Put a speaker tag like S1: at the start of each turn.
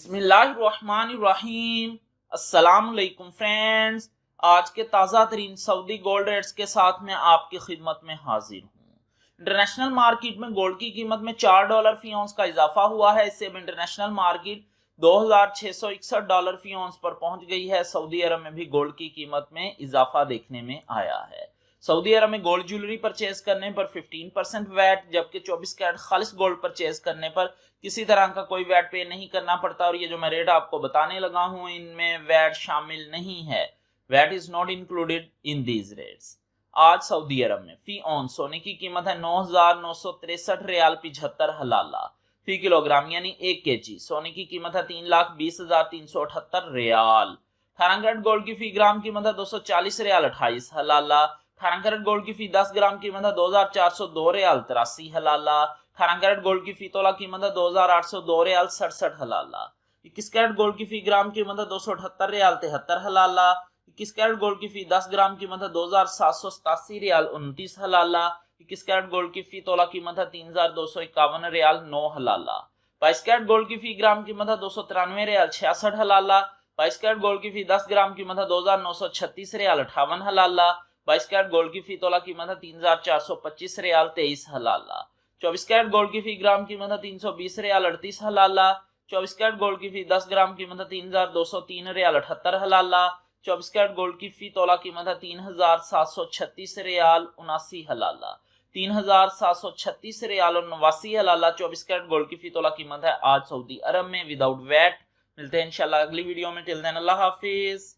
S1: बिस्मिल्लाहिर्रहमानिर्रहीम। अस्सलामुअलैकुम फ्रेंड्स, आज के ताज़ा तरीन सऊदी गोल्ड रेट्स के साथ मैं आपकी खिदमत में हाजिर हूँ। इंटरनेशनल मार्केट में गोल्ड की कीमत में $4 फी औंस का इजाफा हुआ है। इससे अब इंटरनेशनल मार्केट $2661 फी औंस पर पहुंच गई है। सऊदी अरब में भी गोल्ड की कीमत में इजाफा देखने में आया है। सऊदी अरब में गोल्ड ज्वेलरी परचेज करने पर 15% वैट, जबकि 24 कैरेट खालिस गोल्ड परचेज करने पर किसी तरह का कोई वैट पे नहीं करना पड़ता। और ये जो मैं रेट आपको बताने लगा हूं इनमें वैट शामिल नहीं है। VAT is not included in these rates. आज सऊदी अरब में फी औंस सोने की कीमत है 9,963 रियाल 75 हलाला फी किलोग्राम, यानी 1 kg। सोने की कीमत है 3,20,378 रियाल। 18 कैरेट गोल्ड की फी ग्राम कीमत है 240 रियाल 28 हलाला। 18 कैरेट गोल्ड की फी 10 ग्राम कीमत है 2,402 रियाल 83 हलाला। 18 कैरेट गोल्ड की फी तोला कीमत है 2,802 रियाल 67 हलाला। 21 कैरेट गोल्ड की फी ग्राम कीमत है 278 रियाल 73 हलाला। 21 कैरेट गोल्ड की फी 10 ग्राम कीमत है 2,787 रियाल 29 हलाला। 21 कैरेट गोल्ड की फी तोला कीमत है 3,251 रियाल 9 हलाला। 22 कैरेट गोल्ड की फी ग्राम कीमत है 293 रियाल 66 हलाला। 22 कैरेट गोल्ड की फी 10 ग्राम कीमत है 2,936 रियाल 58 हलाला। 22 कैरेट गोल्ड की फी तोला कीमत है 3,425 रियाल 23 हलाला। 24 कैरेट गोल्ड की फी ग्राम कीमत है 320 रियाल 38 हलाला। 24 कैरेट गोल्ड की फी 10 ग्राम कीमत है 3,203 रियाल 78 हलाला। 24 कैरेट गोल्ड की फी तोला कीमत है 3,736 रियाल 79 हलाला। 3,736 रियाल 89 हलाला 24 कैरेट गोल्ड की फी तोला कीमत है आज सऊदी अरब में विदाउट वैट। मिलते हैं इंशाल्लाह अगली वीडियो में। टिल देन अल्लाह हाफिज।